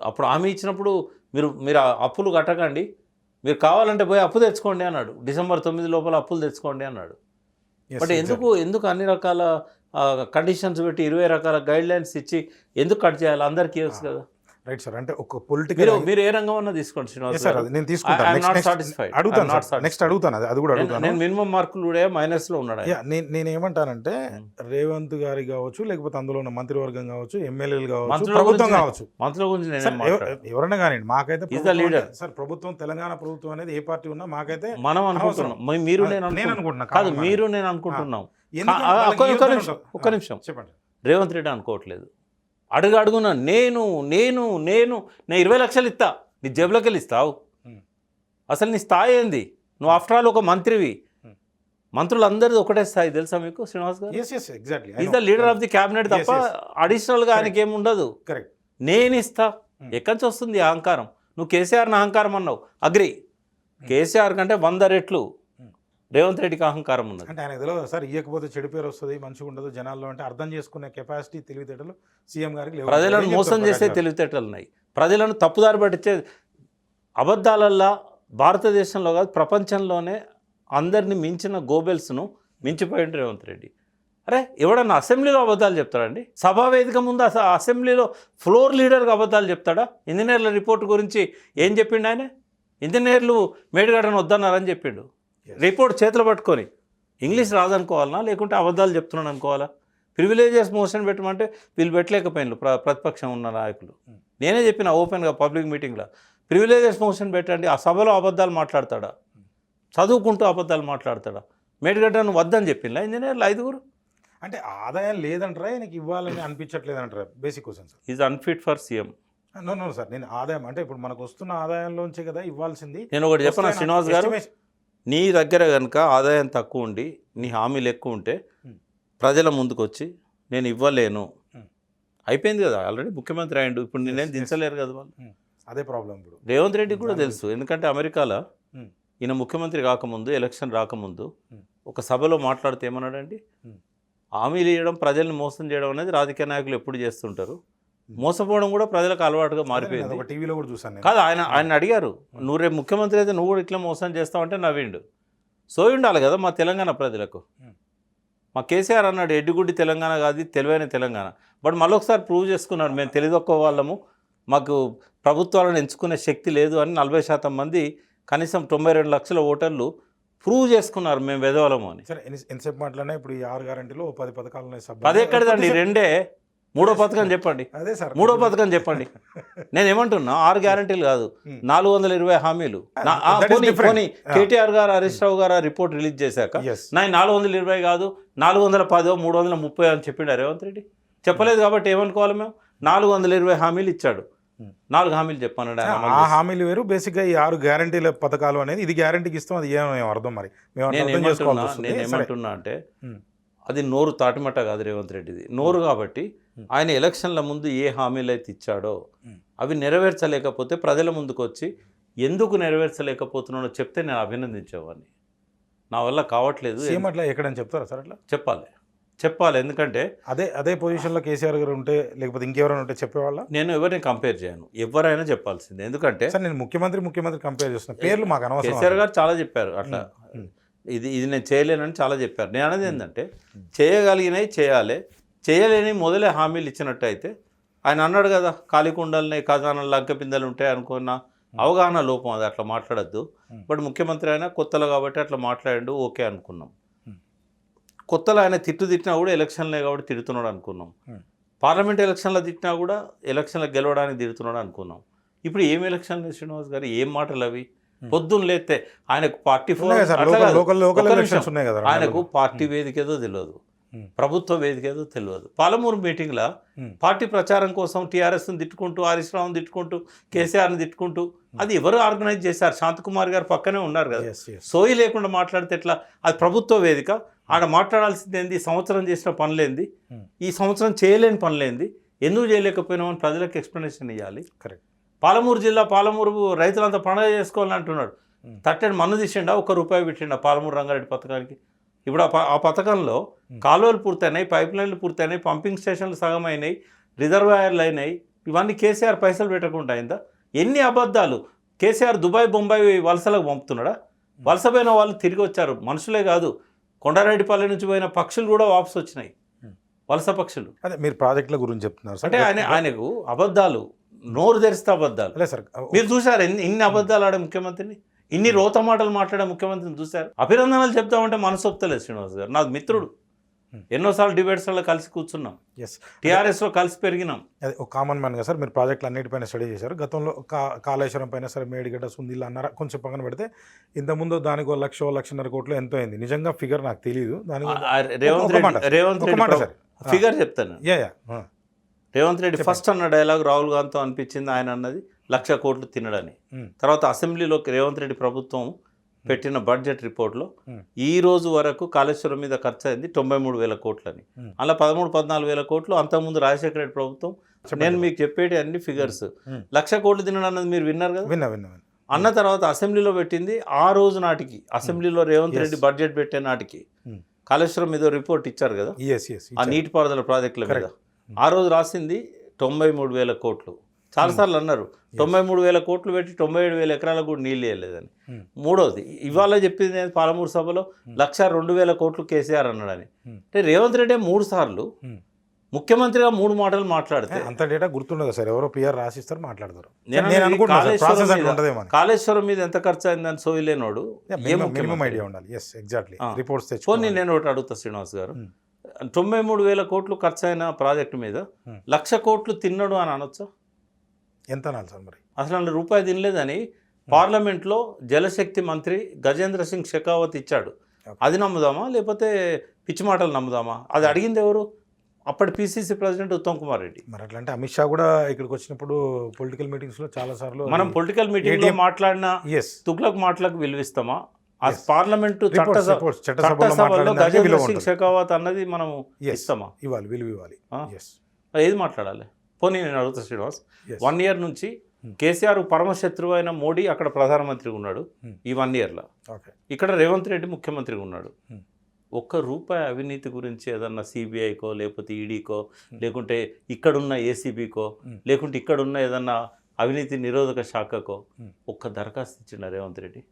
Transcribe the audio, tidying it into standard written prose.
అప్పుడు హామీ ఇచ్చినప్పుడు మీరు అప్పులు కట్టకండి, మీరు కావాలంటే పోయి అప్పు తెచ్చుకోండి అన్నాడు. డిసెంబర్ 9 లోపల అప్పులు తెచ్చుకోండి అన్నాడు. బట్ ఎందుకు అన్ని రకాల కండిషన్స్ పెట్టి 20 రకాల గైడ్ లైన్స్ ఇచ్చి ఎందుకు కట్ చేయాలి? అందరికీ ఇవ్వచ్చు కదా. Right sir. అంటే ఒక పొలిటికల్ మీరు ఏ రంగం అన్నా తీసుకోండి శ్రీనివాస్ సార్, గారు. నేను తీసుకుంటాను. నెక్స్ట్ అడుగుతాను అది కూడా అడుగుతాను. నేను మినిమం మార్కులు మైనస్ లో ఉన్నాడు. నేను ఏమంటానంటే రేవంత్ గారి కావచ్చు, లేకపోతే అందులో ఉన్న మంత్రివర్గం కావచ్చు, ఎమ్మెల్యేలు కావచ్చు, ప్రభుత్వం కావచ్చు, మంత్రుల గురించి ఎవరైనా కానీ మాకైతే లీడర్ సార్, ప్రభుత్వం తెలంగాణ ప్రభుత్వం అనేది ఏ పార్టీ ఉన్నా మాకైతే మనం అనుకుంటున్నాం. మీరు నేను అనుకుంటున్నా కాదు, మీరు నేను అనుకుంటున్నాం. ఒక్క నిమిషం చెప్పండి. రేవంత్ రెడ్డి అనుకోవట్లేదు. అడుగున నేను 20 లక్షలు ఇస్తా, నీ జేబులోకి వెళ్ళి ఇస్తావు. అసలు నీ స్థాయి ఏంది? నువ్వు ఆఫ్టర్ ఆల్ ఒక మంత్రివి. మంత్రులందరిది ఒకటే స్థాయి తెలుసా మీకు శ్రీనివాస్ గారు? Is the leader of the cabinet తప్ప అడిషనల్గా ఆయనకి ఏమి ఉండదు. నేను ఇస్తా. ఎక్కడి నుంచి వస్తుంది అహంకారం? నువ్వు కేసీఆర్ని అహంకారం అన్నావు, అగ్రి. కేసీఆర్ కంటే 100 రెట్లు రేవంత్ రెడ్డికి అహంకారం ఉన్నది. అంటే ఆయన తెలియదు సార్, ఇవ్వకపోతే చెడు పేరు వస్తుంది, మంచిగా ఉండదు జనాల్లో అంటే అర్థం చేసుకునే కెపాసిటీ, తెలివితేటలు సీఎం గారికి లేవు. ప్రజలను మోసం చేసే తెలివితేటలు ఉన్నాయి. ప్రజలను తప్పుదారి పట్టించే అబద్ధాలల్లా భారతదేశంలో కాదు ప్రపంచంలోనే అందరినీ మించిన గోబెల్స్ను మించిపోయింది రేవంత్ రెడ్డి. అరే ఎవడన్నా అసెంబ్లీలో అబద్ధాలు చెప్తాడండి? సభా వేదిక ముందు అసెంబ్లీలో ఫ్లోర్ లీడర్గా అబద్ధాలు చెప్తాడా? ఇంజనీర్ల రిపోర్ట్ గురించి ఏం చెప్పిండు ఆయన? ఇంజనీర్లు మేడిగడ్డను వద్దన్నారని చెప్పిండు. రిపోర్ట్ చేతులు పట్టుకొని ఇంగ్లీష్ రాదనుకోవాలనా, లేకుంటే అబద్ధాలు చెప్తున్నాను అనుకోవాలా? ప్రివిలేజెస్ మోషన్ పెట్టమంటే వీళ్ళు పెట్టలేకపోయినారు ప్రతిపక్షం ఉన్న నాయకులు. నేనే చెప్పిన ఓపెన్గా పబ్లిక్ మీటింగ్లో, ప్రివిలేజెస్ మోషన్ పెట్టండి. ఆ సభలో అబద్ధాలు మాట్లాడతాడా? చదువుకుంటూ అబద్ధాలు మాట్లాడతాడా? మేడిగడ్డను వద్దని చెప్పిందా ఇంజనీర్లు 5గురు? అంటే ఆదాయం లేదంటారా, ఆయనకి ఇవ్వాలని అనిపించట్లేదంటారా? Basic question sir. Is unfit for CM. No sir, నేను ఆదాయం అంటే ఇప్పుడు మనకు వస్తున్న ఆదాయంలోంచే కదా ఇవ్వాల్సింది. నేను ఒకటి చెప్పనా శ్రీనివాస్ గారు, నీ దగ్గర కనుక ఆదాయం తక్కువ ఉండి నీ హామీలు ఎక్కువ ఉంటే ప్రజల ముందుకు వచ్చి నేను ఇవ్వలేను, అయిపోయింది కదా, ఆల్రెడీ ముఖ్యమంత్రి అయ్యిండు, ఇప్పుడు నేనేం దించలేరు కదా వాళ్ళు. అదే ప్రాబ్లం ఇప్పుడు రేవంత్ రెడ్డి కూడా తెలుసు. ఎందుకంటే అమెరికాలో ఈయన ముఖ్యమంత్రి కాకముందు, ఎలక్షన్ రాకముందు ఒక సభలో మాట్లాడితే ఏమన్నాడండి, హామీలు ఇవ్వడం, ప్రజల్ని మోసం చేయడం అనేది రాజకీయ నాయకులు ఎప్పుడు చేస్తుంటారు, మోసపోవడం కూడా ప్రజలకు అలవాటుగా మారిపోయింది. టీవీలో కూడా చూసాను కాదు, ఆయన అడిగారు, నువ్వు రేపు ముఖ్యమంత్రి అయితే నువ్వు కూడా ఇట్లా మోసం చేస్తావంటే నవ్విండు. సోయి ఉండాలి కదా మా తెలంగాణ ప్రజలకు. మా కేసీఆర్ అన్నాడు ఎడ్డిగుడ్డి తెలంగాణ కాదు, తెలివైన తెలంగాణ. బట్ మళ్ళొకసారి ప్రూవ్ చేసుకున్నాడు, మేము తెలియదొక్క వాళ్ళము, మాకు ప్రభుత్వాలను ఎంచుకునే శక్తి లేదు అని 40% మంది, కనీసం 92 లక్షల ఓటర్లు ప్రూవ్ చేసుకున్నారు మేము వెదవలము అని. సరే, ఎంతసేపు మాట్లాడినా ఇప్పుడు ఈ 6 గ్యారెంటీలో 10 పథకాలు ఉన్నాయి. 10 ఎక్కడిదండి, 2. 3వ పథకం చెప్పండి. అదే సార్, 3వ పథకం చెప్పండి. నేను ఏమంటున్నా, 6 గ్యారెంటీలు కాదు, 420 హామీలు. కేటీఆర్ గారు, హరీష్ రావు గారు రిపోర్ట్ రిలీజ్ చేశాక 420 కాదు 410, 330 అని చెప్పిండు రేవంత్ రెడ్డి. చెప్పలేదు కాబట్టి ఏమనుకోవాలి మేము? 420 హామీలు ఇచ్చాడు. 4 హామీలు చెప్పాను. ఆ హామీలు వేరు. బేసిక్గా ఈ 6 గ్యారెంటీల పథకాలు అనేది ఇది గ్యారెంటీకి ఇస్తాం, అది ఏమో అర్థం. మరి నేను ఏమంటున్నా అంటే అది నోరు తాటిమట్ట కాదు రేవంత్ రెడ్డిది, నోరు. కాబట్టి ఆయన ఎలక్షన్ల ముందు ఏ హామీలు అయితే ఇచ్చాడో అవి నెరవేర్చలేకపోతే ప్రజల ముందుకు వచ్చి ఎందుకు నెరవేర్చలేకపోతున్నాడో చెప్తే నేను అభినందించేవాడిని. నా వల్ల కావట్లేదు అట్లా ఎక్కడని చెప్తారా సార్? అట్లా చెప్పాలి. ఎందుకంటే అదే పొజిషన్లో కేసీఆర్ గారు ఉంటే, లేకపోతే ఇంకెవరైనా ఉంటే చెప్పేవాళ్ళ? నేను ఎవరిని కంపేర్ చేయను, ఎవరైనా చెప్పాల్సిందే. ఎందుకంటే సార్ నేను ముఖ్యమంత్రి కంపేర్ చేస్తున్నా, పేర్లు మాకు అనవసరం. కేసీఆర్ గారు చాలా చెప్పారు అట్లా, ఇది నేను చేయలేనని చాలా చెప్పారు. నేను అనేది ఏంటంటే చేయగలిగినవి చేయాలి, చేయలేని మొదలే హామీలు ఇచ్చినట్టు అయితే. ఆయన అన్నాడు కదా, కాలికుండలని ఖజానాలు లంకెపిందలు ఉంటాయి అనుకున్న అవగాహన లోపం, అది అట్లా మాట్లాడద్దు. బట్ ముఖ్యమంత్రి అయినా కొత్తలో కాబట్టి అట్లా మాట్లాడాడు, ఓకే అనుకున్నాం. కొత్తలో ఆయన తిట్టినా కూడా ఎలక్షన్లే కాబట్టి తిడుతున్నాడు అనుకున్నాం. పార్లమెంట్ ఎలక్షన్లో తిట్టినా కూడా ఎలక్షన్లో గెలవడానికి తిడుతున్నాడు అనుకున్నాం. ఇప్పుడు ఏం ఎలక్షన్లు శ్రీనివాస్ గారు, ఏం మాటలు అవి? పొద్దున్న లేస్తే ఆయనకు పార్టీ ఆయనకు పార్టీ వేదిక ఏదో తెలియదు, ప్రభుత్వ వేదిక ఏదో తెలియదు. పాలమూరు మీటింగ్లో పార్టీ ప్రచారం కోసం టీఆర్ఎస్ని తిట్టుకుంటూ, హరీష్ రావుని తిట్టుకుంటూ, కేసీఆర్ని తిట్టుకుంటూ, అది ఎవరు ఆర్గనైజ్ చేశారు? శాంతకుమార్ గారు పక్కనే ఉన్నారు కదా. సోయి లేకుండా మాట్లాడితే ఎట్లా? అది ప్రభుత్వ వేదిక, ఆడ మాట్లాడాల్సింది ఏంది? సంవత్సరం చేసిన పనులేంది, ఈ సంవత్సరం చేయలేని పనులేంది, ఎందుకు చేయలేకపోయినామని ప్రజలకు ఎక్స్ప్లెనేషన్ ఇవ్వాలి. కరెక్ట్. పాలమూరు రైతులంతా పండుగ చేసుకోవాలని అంటున్నాడు. తట్టని మన్ను తీసిండా, ₹1 పెట్టిండా పాలమూరు రంగారెడ్డి పథకానికి? ఇప్పుడు ఆ పథకంలో కాలువలు పూర్తయినాయి, పైప్ లైన్లు పూర్తయినాయి, పంపింగ్ స్టేషన్లు సగం అయినాయి, రిజర్వాయర్లు అయినాయి, ఇవన్నీ కేసీఆర్ పైసలు పెట్టకుండా అయిందా? ఎన్ని అబద్ధాలు! కేసీఆర్ దుబాయ్ బొంబాయి వలసలకు పంపుతున్నాడా? వలసపోయిన వాళ్ళు తిరిగి వచ్చారు. మనుషులే కాదు, కొండారెడ్డిపల్లి నుంచి పోయిన పక్షులు కూడా వాపసు వచ్చినాయి, వలస పక్షులు. అదే మీరు ప్రాజెక్టుల గురించి చెప్తున్నారు సార్. అంటే ఆయనకు అబద్ధాలు, నోరు తెరిస్తే అబద్ధాలు. అదే సార్, మీరు చూసారు ఇన్ని అబద్ధాలు ఆడే ముఖ్యమంత్రిని, ఇన్ని రోత మాటలు మాట్లాడే ముఖ్యమంత్రిని చూశారు. అభినందనలు చెప్తామంటే మనసు ఒప్పుతలేదు శ్రీనివాస్ గారు. నాకు మిత్రుడు, ఎన్నోసార్లు డిబేట్స్లో కలిసి కూర్చున్నాం, ఎస్, టీఆర్ఎస్లో కలిసి పెరిగినాం. అదే ఒక కామన్ మ్యాన్గా సార్ మీరు ప్రాజెక్టులు అన్నిటిపైన స్టడీ చేశారు. గతంలో కాళేశ్వరం పైన సరే మేడిగడ్డ సుందిల్ అన్నారా, కొంచెం పక్కన పెడితే ఇంతకుముందు దానికి 1,00,00,000 కోట్లు ఎంతో అయింది. నిజంగా ఫిగర్ నాకు తెలియదు. రేవంత్ రెడ్డి సార్ ఫిగర్ చెప్తాను. యా రేవంత్ రెడ్డి ఫస్ట్ అన్న డైలాగ్ రాహుల్ గాంధీతో అనిపించింది, ఆయన అన్నది 1,00,000 కోట్లు తినడని. తర్వాత అసెంబ్లీలో రేవంత్ రెడ్డి ప్రభుత్వం పెట్టిన బడ్జెట్ రిపోర్ట్లో ఈ రోజు వరకు కాళేశ్వరం మీద ఖర్చు అయింది 93,000 కోట్లని. అలా 13-14 కోట్లు అంతకుముందు రాజశేఖర రెడ్డి ప్రభుత్వం. నేను మీకు చెప్పేటి అన్ని ఫిగర్స్. 1,00,000 కోట్లు తినడం అన్నది మీరు విన్నారు కదా. విన్నా అన్న తర్వాత అసెంబ్లీలో పెట్టింది ఆ రోజు నాటికి, అసెంబ్లీలో రేవంత్ రెడ్డి బడ్జెట్ పెట్టే నాటికి కాళేశ్వరం మీద రిపోర్ట్ ఇచ్చారు కదా, ఆ నీటిపారుదల ప్రాజెక్టుల మీద. ఆ రోజు రాసింది 93,000 కోట్లు. చాలాసార్లు అన్నారు 93,000 కోట్లు పెట్టి 97,000 ఎకరాలకు కూడా నీళ్ళు వేయలేదని. మూడోది ఇవాళ చెప్పింది నేను పాలమూరు సభలో 1,02,000 కోట్లు కేసీఆర్ అన్నాడని. అంటే రేవంత్ రెడ్డి 3 సార్లు ముఖ్యమంత్రిగా 3 మాటలు మాట్లాడితే అంత డేటా గుర్తుండదు సార్. ఎవరో పిఆర్ రాసిస్తారు, మాట్లాడతారు. కాళేశ్వరం మీద ఎంత ఖర్చు అయిందని సోయలేనోడు మినిమం ఐడియా ఉండాలి. Yes, exactly. రిపోర్ట్స్ తెచ్చుకొని నేను ఒకటి అడుగుతా శ్రీనివాస్ గారు, 93,000 కోట్లు ఖర్చు అయిన ప్రాజెక్టు మీద 1,00,000 కోట్లు తిన్నాడు అని అనొచ్చా? ఎంత అనాలి సార్ మరి? అసలు రూపాయి తినలేదని పార్లమెంట్లో జలశక్తి మంత్రి గజేంద్ర సింగ్ షెకావత్ ఇచ్చాడు. అది నమ్ముదామా లేకపోతే పిచ్చి మాటలు నమ్ముదామా? అది అడిగింది ఎవరు? అప్పటి పిసిసి ప్రెసిడెంట్ ఉత్తమ్ కుమార్ రెడ్డి. మరి అట్లంటే అమిత్ షా కూడా ఇక్కడికి వచ్చినప్పుడు పొలిటికల్ మీటింగ్స్లో చాలా సార్లు మనం పొలిటికల్ మీటింగ్లో మాట్లాడిన తుగ్లక్ మాటలకు విలువిస్తామా? ఆ పార్లమెంటు చట్టసభలో గజేంద్ర సింగ్ షెకావత్ అన్నది మనం ఇస్తామా? ఇవ్వాలి, విలువ ఇవ్వాలి. ఏది మాట్లాడాలి? పోనీ నేను అడుగుతా శ్రీనివాస్, 1 ఇయర్ నుంచి కేసీఆర్ పరమశత్రువు అయిన మోడీ అక్కడ ప్రధానమంత్రిగా ఉన్నాడు ఈ 1 ఇయర్లో. ఇక్కడ రేవంత్ రెడ్డి ముఖ్యమంత్రిగా ఉన్నాడు. ₹1 అవినీతి గురించి ఏదన్నా సిబిఐకో లేకపోతే ఈడీకో లేకుంటే ఇక్కడున్న ఏసీబీకో లేకుంటే ఇక్కడున్న ఏదన్నా అవినీతి నిరోధక శాఖకో ఒక్క దరఖాస్తు ఇచ్చిండ రేవంత్ రెడ్డి?